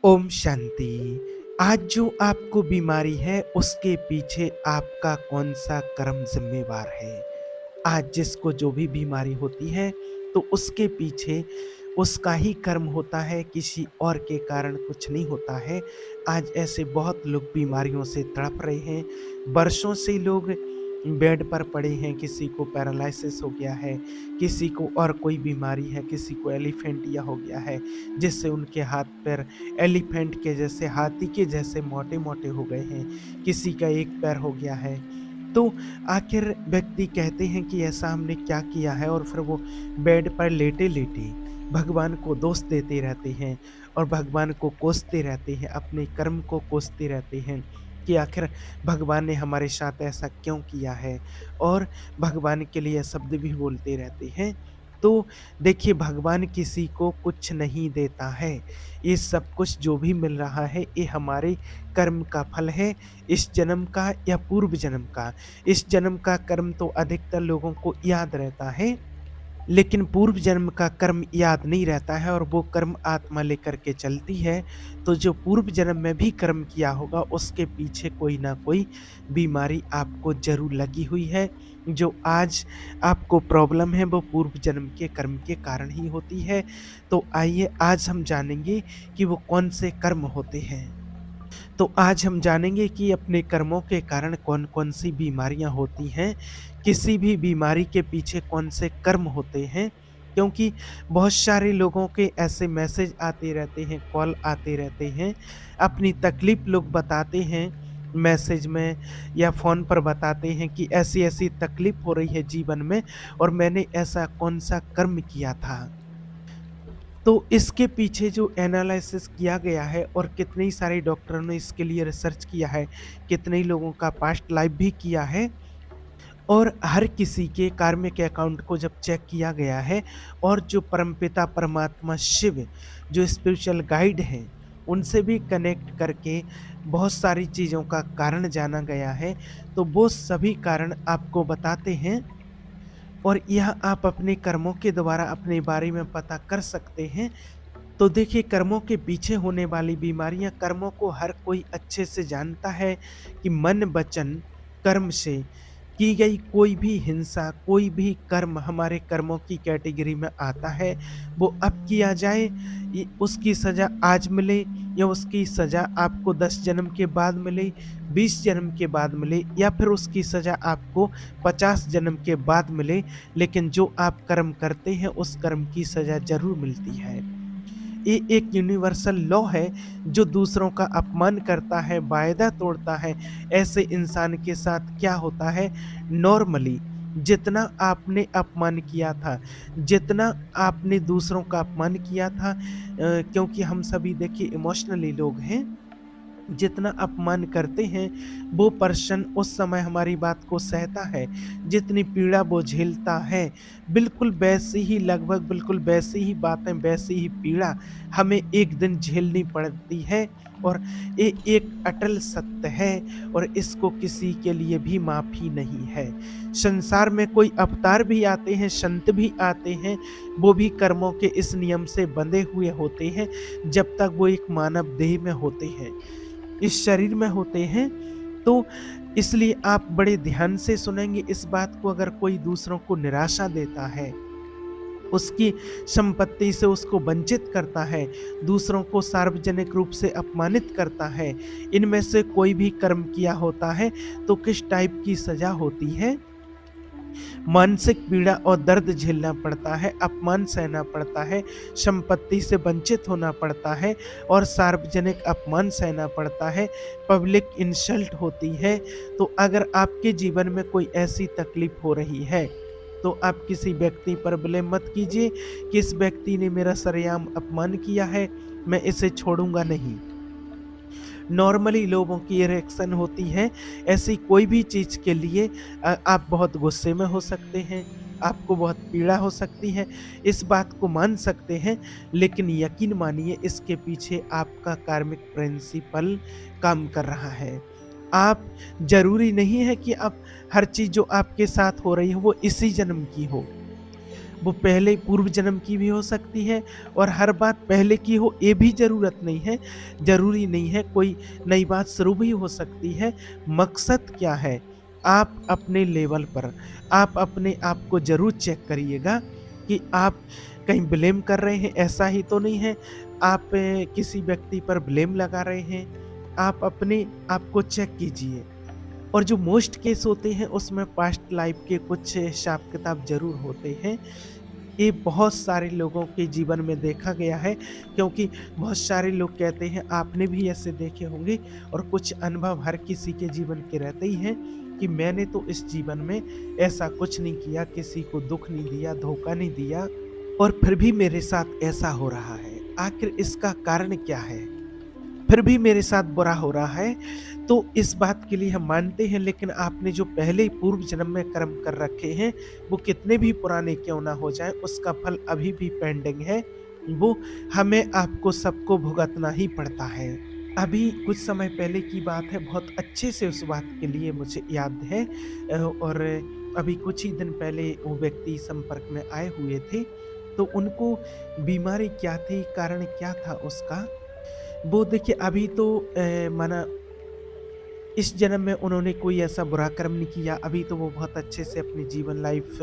ओम शांति। आज जो आपको बीमारी है उसके पीछे आपका कौन सा कर्म जिम्मेवार है। आज जिसको जो भी बीमारी होती है तो उसके पीछे उसका ही कर्म होता है, किसी और के कारण कुछ नहीं होता है। आज ऐसे बहुत लोग बीमारियों से तड़प रहे हैं। वर्षों से लोग बेड पर पड़े हैं, किसी को पैरालिसिस हो गया है, किसी को और कोई बीमारी है, किसी को एलिफेंटिया हो गया है, जिससे उनके हाथ पैर एलिफेंट के जैसे, हाथी के जैसे मोटे-मोटे हो गए हैं, किसी का एक पैर हो गया है। तो आखिर व्यक्ति कहते हैं कि ऐसा हमने क्या किया है, और फिर वो बेड पर लेटे-लेटे भगवान को दोष देते रहते हैं और भगवान को कोसते रहते हैं, अपने कर्म को कोसते रहते हैं कि आखिर भगवान ने हमारे साथ ऐसा क्यों किया है, और भगवान के लिए शब्द भी बोलते रहते हैं। तो देखिए, भगवान किसी को कुछ नहीं देता है। ये सब कुछ जो भी मिल रहा है ये हमारे कर्म का फल है, इस जन्म का या पूर्व जन्म का। इस जन्म का कर्म तो अधिकतर लोगों को याद रहता है, लेकिन पूर्व जन्म का कर्म याद नहीं रहता है, और वो कर्म आत्मा लेकर के चलती है। तो जो पूर्व जन्म में भी कर्म किया होगा उसके पीछे कोई ना कोई बीमारी आपको ज़रूर लगी हुई है। जो आज आपको प्रॉब्लम है वो पूर्व जन्म के कर्म के कारण ही होती है। तो आइए आज हम जानेंगे कि वो कौन से कर्म होते हैं। तो आज हम जानेंगे कि अपने कर्मों के कारण कौन-कौन सी बीमारियाँ होती हैं, किसी भी बीमारी के पीछे कौन से कर्म होते हैं। क्योंकि बहुत सारे लोगों के ऐसे मैसेज आते रहते हैं, कॉल आते रहते हैं, अपनी तकलीफ़ लोग बताते हैं मैसेज में या फ़ोन पर बताते हैं कि ऐसी-ऐसी तकलीफ़ हो रही है जीवन में, और मैंने ऐसा कौन-सा कर्म किया था। तो इसके पीछे जो एनालिसिस किया गया है, और कितने ही सारे डॉक्टरों ने इसके लिए रिसर्च किया है, कितने ही लोगों का पास्ट लाइफ भी किया है, और हर किसी के कार्मिक अकाउंट को जब चेक किया गया है, और जो परमपिता परमात्मा शिव, जो स्पिरिचुअल गाइड हैं, उनसे भी कनेक्ट करके बहुत सारी चीज़ों का कारण जाना गया है। तो वो सभी कारण आपको बताते हैं, और यह आप अपने कर्मों के द्वारा अपने बारे में पता कर सकते हैं। तो देखिए, कर्मों के पीछे होने वाली बीमारियां, कर्मों को हर कोई अच्छे से जानता है कि मन वचन कर्म से की गई कोई भी हिंसा, कोई भी कर्म हमारे कर्मों की कैटेगरी में आता है। वो अब किया जाए, उसकी सज़ा आज मिले, या उसकी सज़ा आपको 10 जन्म के बाद मिले, 20 जन्म के बाद मिले, या फिर उसकी सज़ा आपको 50 जन्म के बाद मिले, लेकिन जो आप कर्म करते हैं उस कर्म की सज़ा ज़रूर मिलती है। ये एक यूनिवर्सल लॉ है। जो दूसरों का अपमान करता है, वायदा तोड़ता है, ऐसे इंसान के साथ क्या होता है, नॉर्मली जितना आपने अपमान किया था, जितना आपने दूसरों का अपमान किया था, क्योंकि हम सभी देखिए इमोशनली लोग हैं, जितना अपमान करते हैं वो पर्सन उस समय हमारी बात को सहता है, जितनी पीड़ा वो झेलता है, बिल्कुल वैसी ही, लगभग बिल्कुल वैसी ही बातें, वैसी ही पीड़ा हमें एक दिन झेलनी पड़ती है। और ये एक अटल सत्य है, और इसको किसी के लिए भी माफ़ी नहीं है। संसार में कोई अवतार भी आते हैं, संत भी आते हैं, वो भी कर्मों के इस नियम से बंधे हुए होते हैं जब तक वो एक मानव देह में होते हैं, इस शरीर में होते हैं। तो इसलिए आप बड़े ध्यान से सुनेंगे इस बात को। अगर कोई दूसरों को निराशा देता है, उसकी संपत्ति से उसको वंचित करता है, दूसरों को सार्वजनिक रूप से अपमानित करता है, इनमें से कोई भी कर्म किया होता है, तो किस टाइप की सजा होती है, मानसिक पीड़ा और दर्द झेलना पड़ता है, अपमान सहना पड़ता है, संपत्ति से वंचित होना पड़ता है, और सार्वजनिक अपमान सहना पड़ता है, पब्लिक इंसल्ट होती है। तो अगर आपके जीवन में कोई ऐसी तकलीफ हो रही है, तो आप किसी व्यक्ति पर ब्लेम मत कीजिए कि इस व्यक्ति ने मेरा सरेआम अपमान किया है, मैं इसे छोड़ूंगा नहीं। नॉर्मली लोगों की ये रिएक्शन होती है ऐसी कोई भी चीज़ के लिए। आप बहुत गुस्से में हो सकते हैं, आपको बहुत पीड़ा हो सकती है, इस बात को मान सकते हैं, लेकिन यकीन मानिए इसके पीछे आपका कार्मिक प्रिंसिपल काम कर रहा है। आप, ज़रूरी नहीं है कि आप हर चीज़ जो आपके साथ हो रही है वो इसी जन्म की हो। वो पहले पूर्व जन्म की भी हो सकती है और हर बात पहले की हो ये भी ज़रूरत नहीं है, ज़रूरी नहीं है, कोई नई बात शुरू भी हो सकती है। मकसद क्या है? आप अपने लेवल पर आप अपने आप को ज़रूर चेक करिएगा कि आप कहीं ब्लेम कर रहे हैं, ऐसा ही तो नहीं है, आप किसी व्यक्ति पर ब्लेम लगा रहे हैं। आप अपने आप को चेक कीजिए। और जो मोस्ट केस होते हैं उसमें पास्ट लाइफ के कुछ हिसाब-किताब ज़रूर होते हैं। ये बहुत सारे लोगों के जीवन में देखा गया है, क्योंकि बहुत सारे लोग कहते हैं, आपने भी ऐसे देखे होंगे और कुछ अनुभव हर किसी के जीवन के रहते ही हैं कि मैंने तो इस जीवन में ऐसा कुछ नहीं किया, किसी को दुःख नहीं दिया, धोखा नहीं दिया और फिर भी मेरे साथ ऐसा हो रहा है। आखिर इसका कारण क्या है? फिर भी मेरे साथ बुरा हो रहा है, तो इस बात के लिए हम मानते हैं, लेकिन आपने जो पहले ही पूर्व जन्म में कर्म कर रखे हैं, वो कितने भी पुराने क्यों ना हो जाएँ, उसका फल अभी भी पेंडिंग है। वो हमें आपको सबको भुगतना ही पड़ता है। अभी कुछ समय पहले की बात है, बहुत अच्छे से उस बात के लिए मुझे याद है और अभी कुछ ही दिन पहले वो व्यक्ति संपर्क में आए हुए थे, तो उनको बीमारी क्या थी, कारण क्या था उसका? वो देखिए अभी तो माना इस जन्म में उन्होंने कोई ऐसा बुरा कर्म नहीं किया, अभी तो वो बहुत अच्छे से अपनी जीवन लाइफ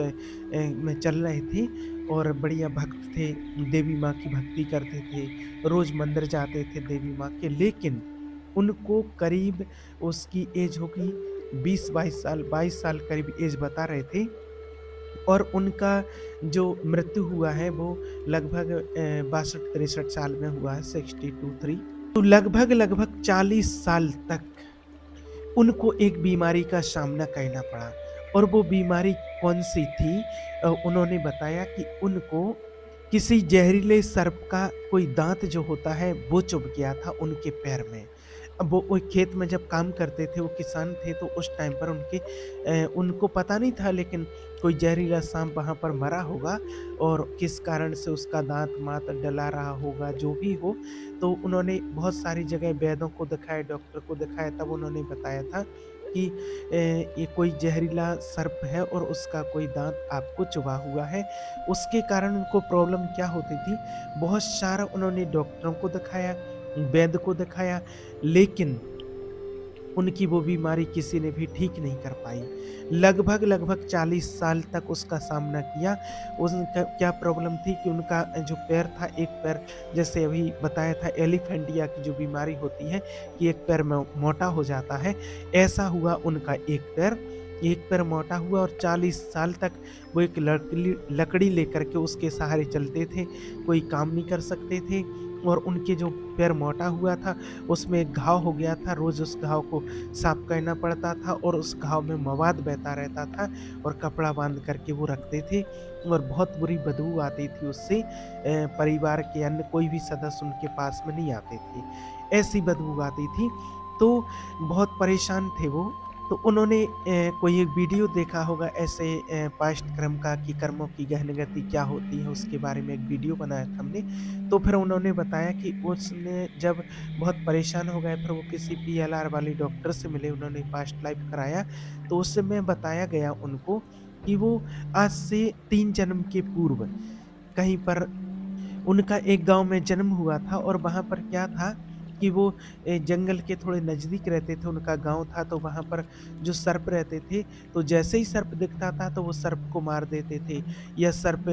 में चल रहे थे और बढ़िया भक्त थे, देवी माँ की भक्ति करते थे, रोज़ मंदिर जाते थे देवी माँ के। लेकिन उनको करीब उसकी एज होगी 20-22 साल, 22 साल करीब एज बता रहे थे और उनका जो मृत्यु हुआ है वो लगभग 62-63 साल में हुआ है, 62-3। तो लगभग 40 साल तक उनको एक बीमारी का सामना करना पड़ा और वो बीमारी कौन-सी थी? उन्होंने बताया कि उनको किसी जहरीले सर्प का कोई दाँत जो होता है वो चुभ गया था उनके पैर में। अब वो खेत में जब काम करते थे, वो किसान थे, तो उस टाइम पर उनको पता नहीं था, लेकिन कोई जहरीला साँप वहाँ पर मरा होगा और किस कारण से उसका दाँत-माँत डला रहा होगा, जो भी हो। तो उन्होंने बहुत सारी जगह वैद्यों को दिखाया, डॉक्टर को दिखाया, तब उन्होंने बताया था कि ये कोई जहरीला सर्प है और उसका कोई दाँत आपको चुभा हुआ है। उसके कारण उनको प्रॉब्लम क्या होती थी, बहुत सारा उन्होंने डॉक्टरों को दिखाया, वैद्य को दिखाया, लेकिन उनकी वो बीमारी किसी ने भी ठीक नहीं कर पाई। लगभग 40 साल तक उसका सामना किया। उनका क्या प्रॉब्लम थी कि उनका जो पैर था, एक पैर जैसे अभी बताया था एलिफेंटिया की जो बीमारी होती है कि एक पैर में मोटा हो जाता है, ऐसा हुआ उनका एक पैर मोटा हुआ और 40 साल तक वो एक लकड़ी लेकर के उसके सहारे चलते थे, कोई काम नहीं कर सकते थे और उनके जो पैर मोटा हुआ था, उसमें एक घाव हो गया था, रोज़ उस घाव को साफ करना पड़ता था और उस घाव में मवाद बहता रहता था और कपड़ा बाँध कर के वो रखते थे और बहुत बुरी बदबू आती थी उससे। परिवार के अन्य कोई भी सदस्य उनके पास में नहीं आते थे, ऐसी बदबू आती थी, तो बहुत परेशान थे वो। तो उन्होंने कोई एक वीडियो देखा होगा ऐसे पास्ट कर्म का कि कर्मों की गहन गति क्या होती है, उसके बारे में एक वीडियो बनाया था हमने। तो फिर उन्होंने बताया कि उसने जब बहुत परेशान हो गए, फिर वो किसी पीएलआर वाले डॉक्टर से मिले, उन्होंने पास्ट लाइफ कराया, तो उसमें बताया गया उनको कि वो आज से 3 जन्म के पूर्व कहीं पर उनका एक गाँव में जन्म हुआ था और वहाँ पर क्या था कि वो जंगल के थोड़े नज़दीक रहते थे, उनका गाँव था, तो वहाँ पर जो सर्प रहते थे, तो जैसे ही सर्प दिखता था तो वो सर्प को मार देते थे। या सर्प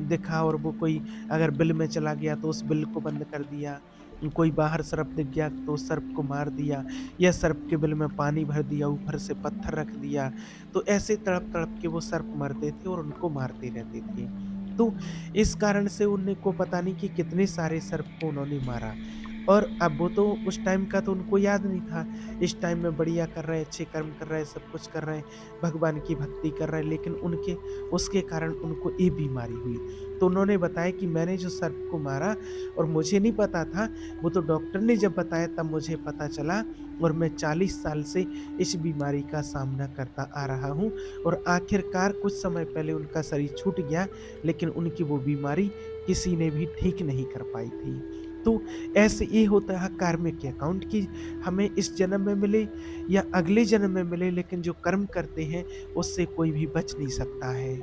दिखा और वो कोई अगर बिल में चला गया तो उस बिल को बंद कर दिया, कोई बाहर सर्प दिख गया तो उस सर्प को मार दिया या सर्प के बिल में पानी भर दिया, ऊपर से पत्थर रख दिया। तो ऐसे तड़प-तड़प के वो सर्प मरते थे और उनको मारते रहते थे। तो इस कारण से उनको पता नहीं कि कितने सारे सर्प को उन्होंने मारा और अब वो तो उस टाइम का तो उनको याद नहीं था। इस टाइम में बढ़िया कर रहे हैं, अच्छे कर्म कर रहे हैं, सब कुछ कर रहे हैं, भगवान की भक्ति कर रहे हैं, लेकिन उसके कारण उनको ये बीमारी हुई। तो उन्होंने बताया कि मैंने जो सर्प को मारा और मुझे नहीं पता था, वो तो डॉक्टर ने जब बताया तब मुझे पता चला और मैं 40 साल से इस बीमारी का सामना करता आ रहा हूँ और आखिरकार कुछ समय पहले उनका शरीर छूट गया, लेकिन उनकी वो बीमारी किसी ने भी ठीक नहीं कर पाई थी। तो ऐसे ये होता है कार्मिक अकाउंट कि हमें इस जन्म में मिले या अगले जन्म में मिले, लेकिन जो कर्म करते हैं उससे कोई भी बच नहीं सकता है।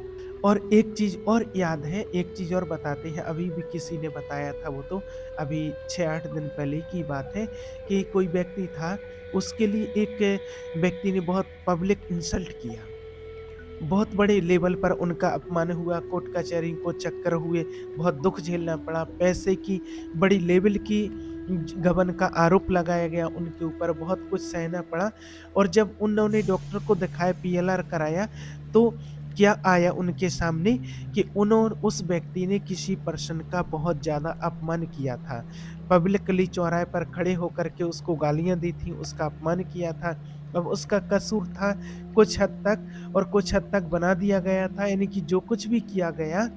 और एक चीज़ और याद है, एक चीज़ और बताते हैं, अभी भी किसी ने बताया था, वो तो अभी 6-8 दिन पहले की बात है कि कोई व्यक्ति था, उसके लिए एक व्यक्ति ने बहुत पब्लिक इंसल्ट किया। बहुत बड़े लेवल पर उनका अपमान हुआ, कोर्ट कचहरी को चक्कर हुए, बहुत दुःख झेलना पड़ा, पैसे की बड़ी लेवल की गबन का आरोप लगाया गया उनके ऊपर, बहुत कुछ सहना पड़ा। और जब उन्होंने डॉक्टर को दिखाया, पीएलआर कराया, तो क्या आया उनके सामने कि उस व्यक्ति ने किसी पर्सन का बहुत ज़्यादा अपमान किया था। पब्लिकली चौराहे पर खड़े होकर के उसको गालियाँ दी थी, उसका अपमान किया था। अब उसका कसूर था कुछ हद तक, और कुछ हद तक बना दिया गया था, यानी कि जो कुछ भी किया गया,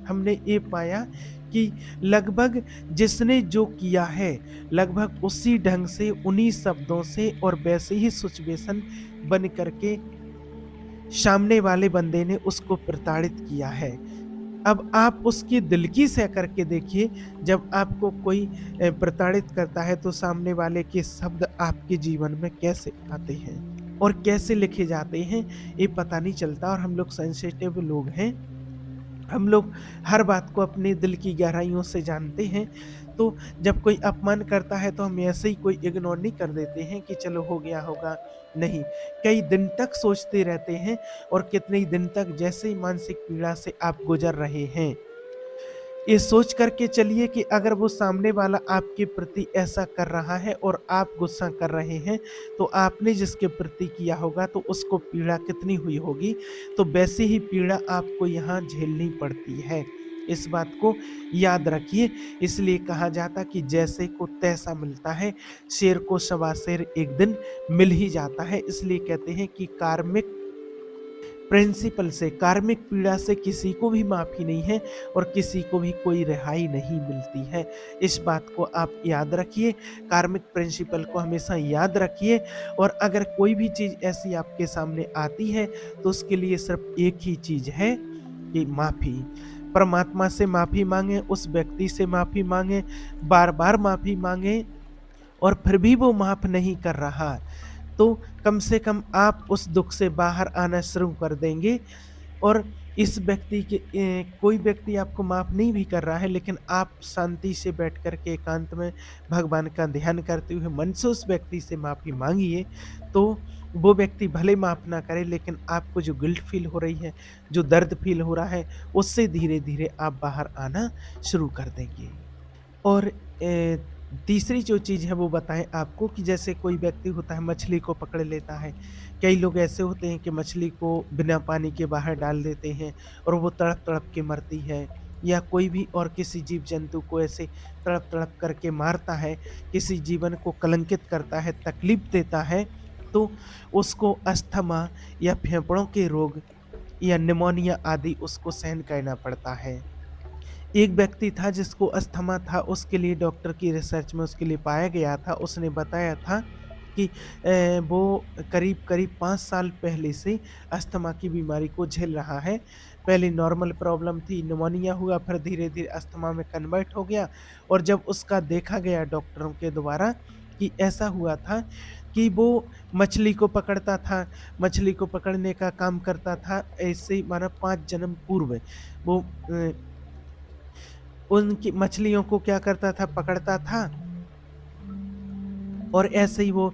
हमने ये पाया कि लगभग जिसने जो किया है, लगभग उसी ढंग से, उन्हीं शब्दों से और वैसे ही सिचुएशन बन करके सामने वाले बंदे ने उसको प्रताड़ित किया है। अब आप उसकी दिल की सह करके देखिए, जब आपको कोई प्रताड़ित करता है तो सामने वाले के शब्द आपके जीवन में कैसे आते हैं और कैसे लिखे जाते हैं, ये पता नहीं चलता। और हम लोग सेंसिटिव लोग हैं, हम लोग हर बात को अपने दिल की गहराइयों से जानते हैं। तो जब कोई अपमान करता है तो हम ऐसे ही कोई इग्नोर नहीं कर देते हैं कि चलो हो गया होगा, नहीं। कई दिन तक सोचते रहते हैं, और कितने ही दिन तक, जैसे ही मानसिक पीड़ा से आप गुजर रहे हैं, ये सोच करके चलिए कि अगर वो सामने वाला आपके प्रति ऐसा कर रहा है और आप गुस्सा कर रहे हैं, तो आपने जिसके प्रति किया होगा तो उसको पीड़ा कितनी हुई होगी, तो वैसे ही पीड़ा आपको यहाँ झेलनी पड़ती है। इस बात को याद रखिए। इसलिए कहा जाता कि जैसे को तैसा मिलता है, शेर को सवा शेर एक दिन मिल ही जाता है। इसलिए कहते हैं कि कार्मिक प्रिंसिपल से, कार्मिक पीड़ा से किसी को भी माफ़ी नहीं है और किसी को भी कोई रिहाई नहीं मिलती है। इस बात को आप याद रखिए, कार्मिक प्रिंसिपल को हमेशा याद रखिए। और अगर कोई भी चीज़ ऐसी आपके सामने आती है, तो उसके लिए सिर्फ एक ही चीज़ है कि माफ़ी। परमात्मा से माफ़ी माँगे, उस व्यक्ति से माफ़ी माँगे, बार-बार माफ़ी माँगे, और फिर भी वो माफ़ नहीं कर रहा, तो कम से कम आप उस दुःख से बाहर आना शुरू कर देंगे। और इस व्यक्ति के कोई व्यक्ति आपको माफ़ नहीं भी कर रहा है, लेकिन आप शांति से बैठ कर के एकांत में भगवान का ध्यान करते हुए मन से उस व्यक्ति से माफ़ी माँगिए, तो वो व्यक्ति भले माफ़ ना करे, लेकिन आपको जो गिल्ट फ़ील हो रही है, जो दर्द फ़ील हो रहा है, उससे धीरे-धीरे आप बाहर आना शुरू कर देंगे। और तीसरी जो चीज़ है वो बताएँ आपको कि जैसे कोई व्यक्ति होता है, मछली को पकड़ लेता है। कई लोग ऐसे होते हैं कि मछली को बिना पानी के बाहर डाल देते हैं और वो तड़प-तड़प के मरती है। या कोई भी और किसी जीव-जंतु को ऐसे तड़प-तड़प करके मारता है, किसी जीवन को कलंकित करता है, तकलीफ़ देता है, तो उसको अस्थमा या फेफड़ों के रोग या निमोनिया आदि उसको सहन करना पड़ता है। एक व्यक्ति था जिसको अस्थमा था, उसके लिए डॉक्टर की रिसर्च में उसके लिए पाया गया था, उसने बताया था कि वो करीब-करीब 5 साल पहले से अस्थमा की बीमारी को झेल रहा है। पहले नॉर्मल प्रॉब्लम थी, निमोनिया हुआ, फिर धीरे-धीरे अस्थमा में कन्वर्ट हो गया। और जब उसका देखा गया डॉक्टरों के द्वारा कि ऐसा हुआ था कि वो मछली को पकड़ता था, मछली को पकड़ने का काम करता था, ऐसे ही माना 5 जन्म पूर्व वो उनकी मछलियों को क्या करता था, पकड़ता था, और ऐसे ही वो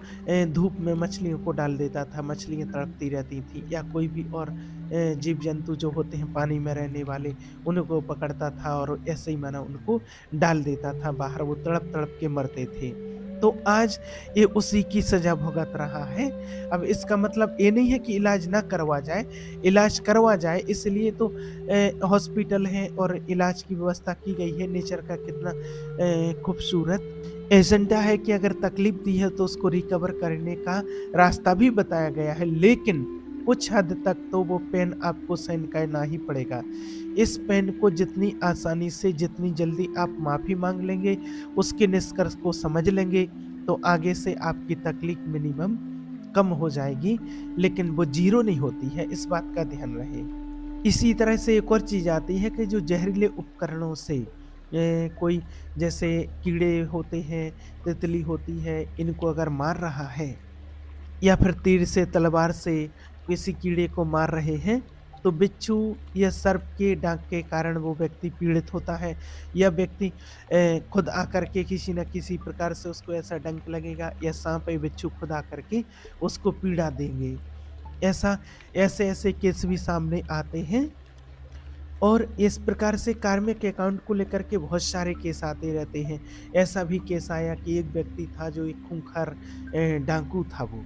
धूप में मछलियों को डाल देता था, मछलियाँ तड़पती रहती थी। या कोई भी और जीव-जंतु जो होते हैं पानी में रहने वाले, उनको पकड़ता था और ऐसे ही माना उनको डाल देता था बाहर, वो तड़प-तड़प के मरते थे। तो आज ये उसी की सज़ा भुगत रहा है। अब इसका मतलब ये नहीं है कि इलाज ना करवा जाए, इलाज करवा जाए, इसलिए तो हॉस्पिटल हैं और इलाज की व्यवस्था की गई है। नेचर का कितना खूबसूरत एजेंडा है कि अगर तकलीफ दी है तो उसको रिकवर करने का रास्ता भी बताया गया है, लेकिन कुछ हद तक तो वो पेन आपको सहन करना ही पड़ेगा। इस पेन को जितनी आसानी से, जितनी जल्दी आप माफ़ी माँग लेंगे, उसके निष्कर्ष को समझ लेंगे, तो आगे से आपकी तकलीफ मिनिमम कम हो जाएगी, लेकिन वो ज़ीरो नहीं होती है, इस बात का ध्यान रहे। इसी तरह से एक और चीज़ आती है कि जो ज़हरीले उपकरणों से कोई, जैसे कीड़े होते हैं, तितली होती है, इनको अगर मार रहा है, या फिर तीर से, तलवार से किसी कीड़े को मार रहे हैं, तो बिच्छू या सर्प के डांक के कारण वो व्यक्ति पीड़ित होता है, या व्यक्ति खुद आकर के किसी न किसी प्रकार से उसको ऐसा डंक लगेगा, या सांप या बिच्छू खुद आकर के उसको पीड़ा देंगे। ऐसा ऐसे-ऐसे केस भी सामने आते हैं। और इस प्रकार से कार्मिक अकाउंट को लेकर के बहुत सारे केस आते रहते हैं। ऐसा भी केस आया कि एक व्यक्ति था जो एक खूंखार डाकू था वो,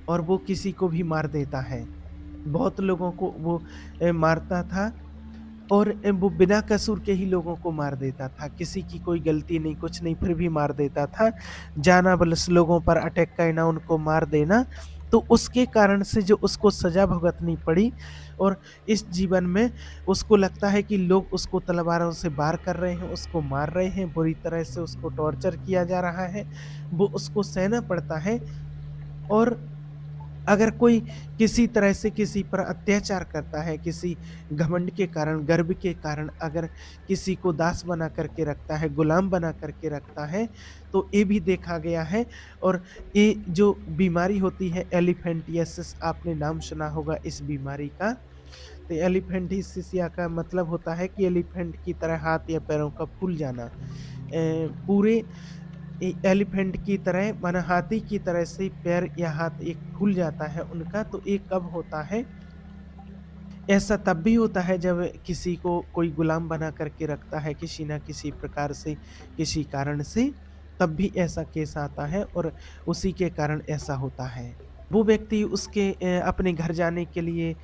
और वो किसी को भी मार देता है। बहुत लोगों को वो मारता था, और वो बिना कसूर के ही लोगों को मार देता था। किसी की कोई गलती नहीं, कुछ नहीं, फिर भी मार देता था। जाना-बलस लोगों पर अटैक करना, उनको मार देना। तो उसके कारण से जो उसको सज़ा भुगतनी पड़ी, और इस जीवन में उसको लगता है कि लोग उसको तलवारों से वार कर रहे हैं, उसको मार रहे हैं, बुरी तरह से उसको टॉर्चर किया जा रहा है। वो उसको सहना पड़ता है। और अगर कोई किसी तरह से किसी पर अत्याचार करता है, किसी घमंड के कारण, गर्व के कारण अगर किसी को दास बना करके रखता है, गुलाम बना करके रखता है, तो ये भी देखा गया है। और ये जो बीमारी होती है एलिफेंटियासिस, आपने नाम सुना होगा इस बीमारी का। तो एलिफेंटिसिया का मतलब होता है कि एलिफेंट की तरह हाथ या पैरों का फूल जाना। पूरे एलिफेंट की तरह माना हाथी की तरह से पैर या हाथ एक फूल जाता है उनका। तो ये कब होता है? ऐसा तब भी होता है जब किसी को कोई गुलाम बना करके रखता है किसी न किसी प्रकार से, किसी कारण से, तब भी ऐसा केस आता है, और उसी के कारण ऐसा होता है। वो व्यक्ति उसके अपने घर जाने के लिए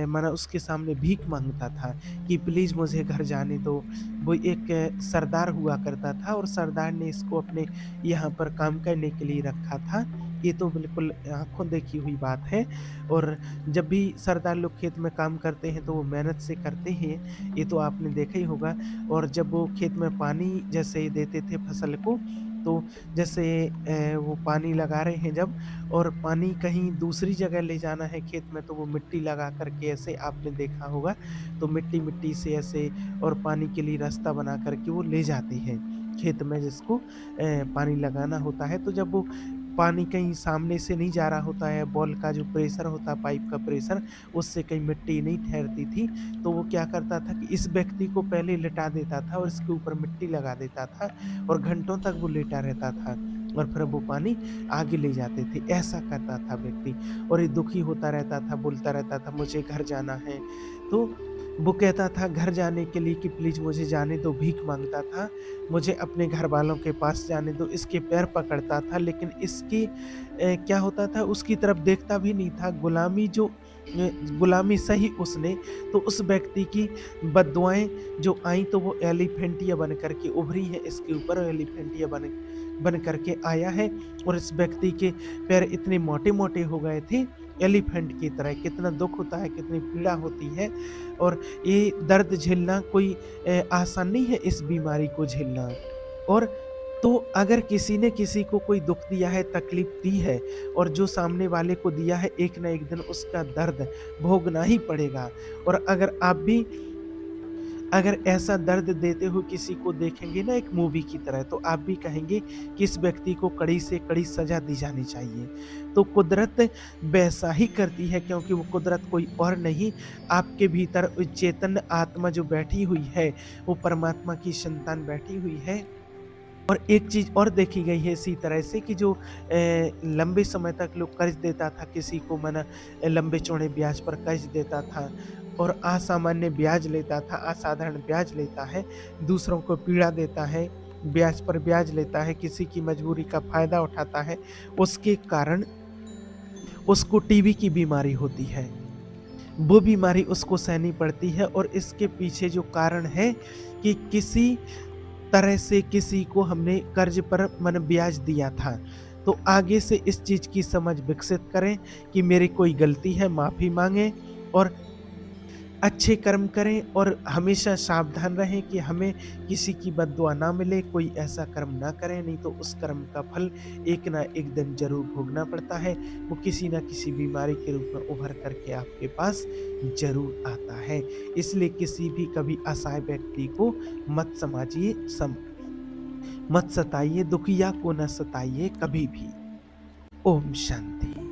माना उसके सामने भीख माँगता था कि प्लीज़ मुझे घर जाने दो। वो एक सरदार हुआ करता था, और सरदार ने इसको अपने यहाँ पर काम करने के लिए रखा था। ये तो बिल्कुल आँखों देखी हुई बात है। और जब भी सरदार लोग खेत में काम करते हैं तो वो मेहनत से करते हैं, ये तो आपने देखा ही होगा। और जब वो खेत में पानी जैसे देते थे फसल को, तो जैसे वो पानी लगा रहे हैं जब, और पानी कहीं दूसरी जगह ले जाना है खेत में, तो वो मिट्टी लगा कर के ऐसे आपने देखा होगा, तो मिट्टी-मिट्टी से ऐसे और पानी के लिए रास्ता बना कर के वो ले जाते हैं खेत में जिसको पानी लगाना होता है। तो जब वो पानी कहीं सामने से नहीं जा रहा होता है, बॉल का जो प्रेशर होता है, पाइप का प्रेशर, उससे कहीं मिट्टी नहीं ठहरती थी, तो वो क्या करता था कि इस व्यक्ति को पहले लिटा देता था और इसके ऊपर मिट्टी लगा देता था, और घंटों तक वो लेटा रहता था, और फिर वो पानी आगे ले जाते थे। ऐसा करता था व्यक्ति, और ये दुखी होता रहता था, बोलता रहता था मुझे घर जाना है। तो वो कहता था घर जाने के लिए कि प्लीज़ मुझे जाने दो, भीख माँगता था, मुझे अपने घरवालों के पास जाने दो, इसके पैर पकड़ता था, लेकिन इसकी क्या होता था, उसकी तरफ देखता भी नहीं था। गुलामी सही उसने, तो उस व्यक्ति की बद्दुआएँ जो आईं, तो वो एलिफेंटिया बन कर के उभरी हैं इसके ऊपर, और एलिफेंटिया बन बन कर के आया है। और इस व्यक्ति के पैर इतने मोटे-मोटे हो गए थे, एलिफेंट की तरह। कितना दुःख होता है, कितनी पीड़ा होती है, और ये दर्द झेलना कोई आसान नहीं है, इस बीमारी को झेलना। और तो अगर किसी ने किसी को कोई दुःख दिया है, तकलीफ़ दी है, और जो सामने वाले को दिया है, एक ना एक दिन उसका दर्द भोगना ही पड़ेगा। और अगर आप भी अगर ऐसा दर्द देते हुए किसी को देखेंगे ना एक मूवी की तरह, तो आप भी कहेंगे कि इस व्यक्ति को कड़ी से कड़ी सज़ा दी जानी चाहिए। तो कुदरत वैसा ही करती है, क्योंकि वो कुदरत कोई और नहीं, आपके भीतर वो चेतन आत्मा जो बैठी हुई है, वो परमात्मा की संतान बैठी हुई है। और एक चीज़ और देखी गई है इसी तरह से कि जो लंबे समय तक लोग कर्ज़ देता था किसी को, माना लंबे चौड़े ब्याज पर कर्ज़ देता था, और असामान्य ब्याज लेता था, असाधारण ब्याज लेता है, दूसरों को पीड़ा देता है, ब्याज पर ब्याज लेता है, किसी की मजबूरी का फ़ायदा उठाता है, उसके कारण उसको टीबी की बीमारी होती है। वो बीमारी उसको सहनी पड़ती है, और इसके पीछे जो कारण है कि किसी तरह से किसी को हमने कर्ज पर मन ब्याज दिया था। तो आगे से इस चीज़ की समझ विकसित करें कि मेरी कोई गलती है, माफ़ी माँगें, और अच्छे कर्म करें, और हमेशा सावधान रहें कि हमें किसी की बद्दुआ ना मिले, कोई ऐसा कर्म ना करें, नहीं तो उस कर्म का फल एक ना एक दिन ज़रूर भोगना पड़ता है। वो किसी न किसी बीमारी के रूप में उभर कर के आपके पास ज़रूर आता है। इसलिए किसी भी कभी असहाय व्यक्ति को मत समझिए, मत सताइए, दुखिया को न सताइए कभी भी। ओम शांति।